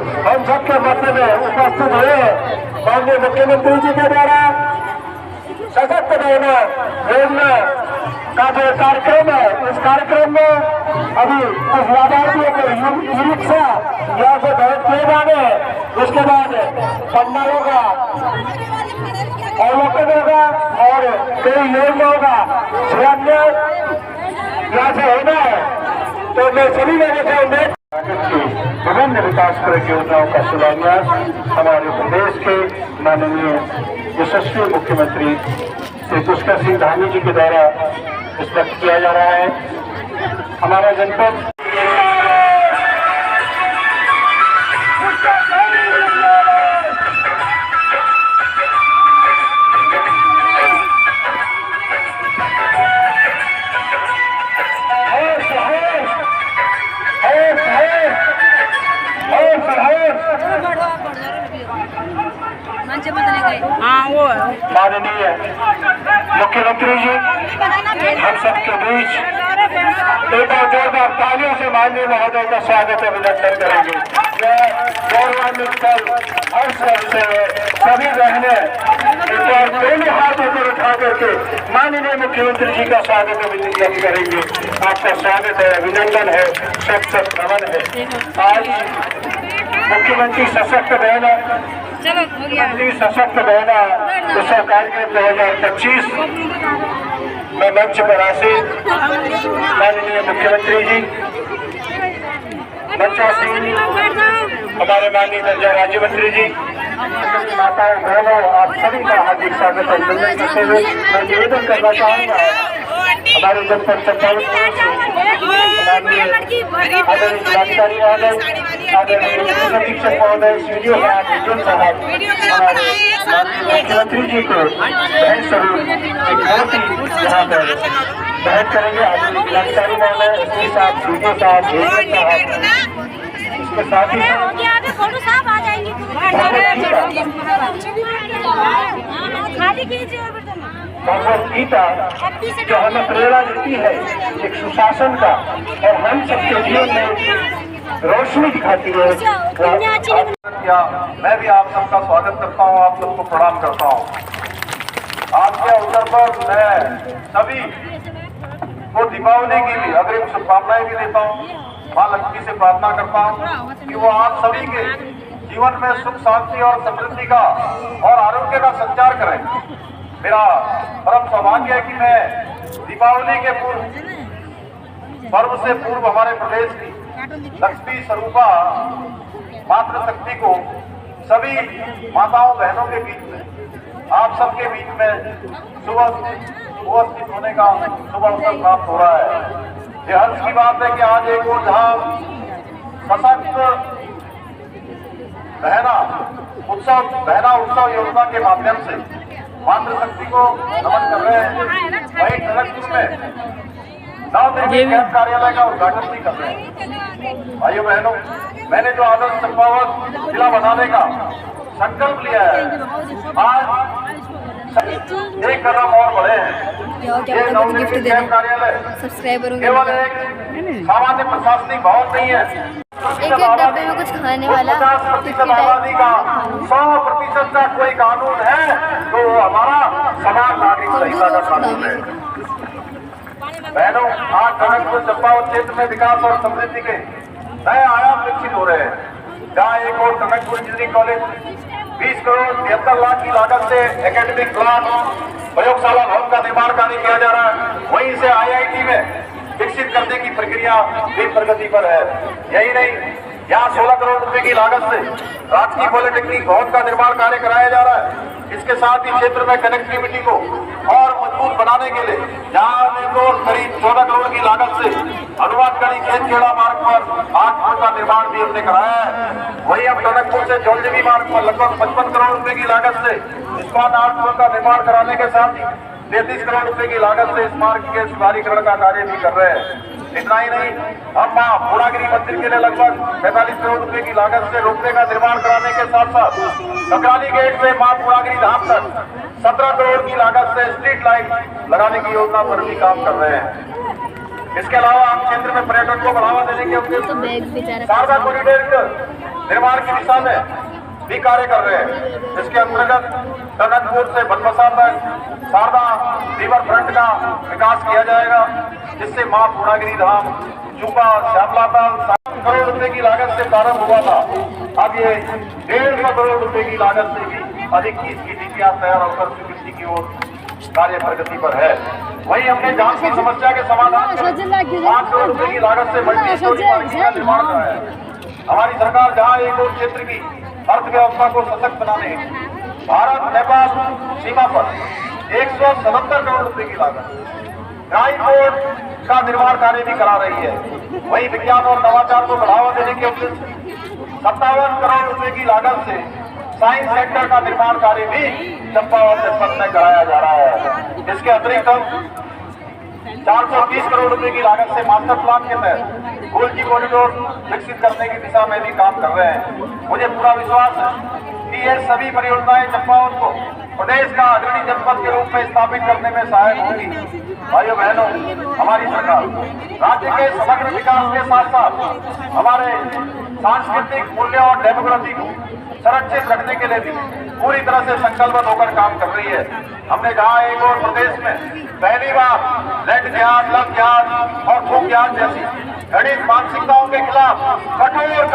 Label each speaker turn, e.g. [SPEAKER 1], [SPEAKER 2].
[SPEAKER 1] हम सबके मध्य में उपस्थित हुए माननीय मुख्यमंत्री जी के द्वारा सशक्त बहना योजना का जो कार्यक्रम है, इस कार्यक्रम में अभी कुछ लाभार्थियों को ई रिक्शा यहाँ से भेंट किए जाने, उसके बाद पंडालों का अवलोकन होगा और कई योजनाओं का शिलान्यास यहाँ से होना है। तो मैं सभी लोगों से उम्मीद विभिन्न विकास परियोजनाओं का शिलान्यास हमारे प्रदेश के माननीय यशस्वी मुख्यमंत्री श्री पुष्कर सिंह धामी जी के द्वारा इस वक्त किया जा रहा है। हमारा जनपद माननीय मुख्यमंत्री जी हम सबके बीच एक बार जोरदार तालियों से माननीय महोदय का स्वागत अभिनंदन करेंगे। गौरवान्वित कल हर्ष से सभी बहने एक बार दोनों हाथ ऊपर उठा करके माननीय मुख्यमंत्री जी का स्वागत अभिनंदन करेंगे। आपका स्वागत है, अभिनंदन है, सब नमन है। आज मुख्यमंत्री सशक्त बहना सशक्त बहना उत्सव कार्यक्रम 2025 में मंच पर आसीन माननीय मुख्यमंत्री जी, मंचासीन हमारे माननीय दर्जा राज्य मंत्री जी, माताओं बहनों, आप सभी का हार्दिक स्वागत अभिनंदन करते हुए मैं निवेदन करना चाहूँगा हमारे जनपद चंपावत आदरणीय जिलाधिकारी महोदय, आदरणीय अधीक्षक महोदय, सीडीओ साहब, हमारे मुख्यमंत्री जी को बहन स्वरूप एक बहुत ही यहाँ पर बहन करेंगे। आदरणीय जिलाधिकारी महोदय, एसपी साहब, सीडीओ साहब, इसके साथ ही भगवत गीता जो हमें प्रेरणा देती है एक सुशासन का और हम सबके जीवन में रोशनी दिखाती है।
[SPEAKER 2] मैं भी आप सबका स्वागत करता हूं, आप सबको प्रणाम करता हूं। आज के अवसर पर मैं सभी को दीपावली की भी अग्रिम शुभकामनाएं भी देता हूं। माँ लक्ष्मी से प्रार्थना करता हूं कि वो आप सभी के जीवन में सुख शांति और समृद्धि का और आरोग्य का संचार करें। मेरा परम सौभाग्य है कि मैं दीपावली के पर्व से पूर्व हमारे प्रदेश की लक्ष्मी स्वरूपा मातृशक्ति को सभी माताओं बहनों के बीच में, आप सबके बीच में उपस्थित होने का शुभ अवसर प्राप्त हो रहा है। ये हर्ष की बात है कि आज एक और जहां सशक्त बहना उत्सव योजना के माध्यम से मातृशक्ति को नमन कर रहे हैं, वहीं टनकपुर में नवनिर्मित कैंप कार्यालय का उद्घाटन भी कर रहे हैं। भाइयों बहनों, मैंने जो आदर्श चंपावत जिला बनाने का संकल्प लिया है, आज एक कदम और बढ़े हैं। ये नवनिर्मित कैंप कार्यालय केवल एक सामान्य प्रशासनिक भवन नहीं है,
[SPEAKER 3] एक डब्बे में कुछ खाने वाला
[SPEAKER 2] 50% आबादी का 100% का कोई कानून है तो वो हमारा समान नागरिक संहिता का कानून है। बहनों, आज टनकपुर चंपावत क्षेत्र में विकास और समृद्धि के नए आयाम विकसित हो रहे हैं। जहाँ एक और टनकपुर इंजीनियरिंग कॉलेज 20 करोड़ 73 लाख की लागत से एकेडमिक ब्लॉक प्रयोगशाला भवन का निर्माण कार्य किया जा रहा है, वहीं से IIT में विकसित करने की प्रक्रिया भी प्रगति पर है। यही नहीं, यहाँ 16 करोड़ रुपए की लागत से राजकीय पॉलिटेक्निक भवन का निर्माण कार्य कराया जा रहा है। इसके साथ ही क्षेत्र में कनेक्टिविटी को और मजबूत बनाने के लिए यहाँ करीब 14 करोड़ की लागत से हनुमानगढ़ी खेतखेड़ा मार्ग पर 8 पुल का निर्माण भी हमने कराया है। वही अब टनकपुर से जौलदेवी मार्ग पर लगभग 55 करोड़ रुपए की लागत से इस्पात 8 पुल का निर्माण कराने के साथ ही 33 करोड़ रुपए की लागत से इस मार्ग के सुधारीकरण का कार्य भी कर रहे हैं। इतना ही नहीं, हम मां पूर्णागिरी मंदिर के लिए लगभग 45 करोड़ रुपए की लागत से रोपवे का निर्माण कराने के साथ साथ सकराली गेट से मां पूर्णागिरी धाम तक 17 करोड़ की लागत से स्ट्रीट लाइट लगाने की योजना पर भी काम कर रहे हैं। इसके अलावा हम क्षेत्र में पर्यटन को बढ़ावा देने के उद्देश्य से शारदा कॉरिडोर निर्माण की दिशा में भी कार्य कर रहे हैं। इसके अंतर्गत टनकपुर से बनबसा तक शारदा रिवर फ्रंट का विकास किया जाएगा, जिससे मां पूर्णागिरी धाम, चूपा, श्यामला करोड़ रुपए की लागत से प्रारंभ हुआ था। अब ये 150 करोड़ रुपए की लागत से भी अधिक की इसकी नीतियां तैयार होकर स्वीकृति की ओर कार्य प्रगति पर है। वहीं हमने जांच की समस्या के समाधान 5 करोड़ रुपए की लागत से मल्टी स्टोरी पार्किंग का निर्माण कराया है। हमारी सरकार जहां एक और क्षेत्र की अर्थव्यवस्था को सशक्त बनाने भारत नेपाल सीमा पर 177 करोड़ रुपए की लागत ड्राई पोर्ट का निर्माण कार्य भी करा रही है। वहीं विज्ञान और नवाचार को बढ़ावा देने के उद्देश्य 57 करोड़ रुपए की लागत से साइंस सेंटर का निर्माण कार्य भी चंपावत जनपद में कराया जा रहा है। इसके अतिरिक्त हम 430 करोड़ रुपए की लागत से मास्टर प्लान के तहत गोलजी कॉरिडोर विकसित करने की दिशा में भी काम कर रहे हैं। मुझे पूरा विश्वास है कि ये सभी परियोजनाएं चंपावत को प्रदेश का अग्रणी जनपद के रूप में स्थापित करने में सहायक होगी। भाइयों बहनों, हमारी सरकार राज्य के समग्र विकास के साथ साथ हमारे सांस्कृतिक मूल्य और डेमोक्रेसी को संरक्षित रखने के लिए भी पूरी तरह से संकल्पित होकर काम कर रही है। हमने जहां एक और प्रदेश में पहली बार लैंड ज्ञान, लव ज्ञान और भू ज्ञान जैसी घृणित मानसिकताओं के खिलाफ कठोर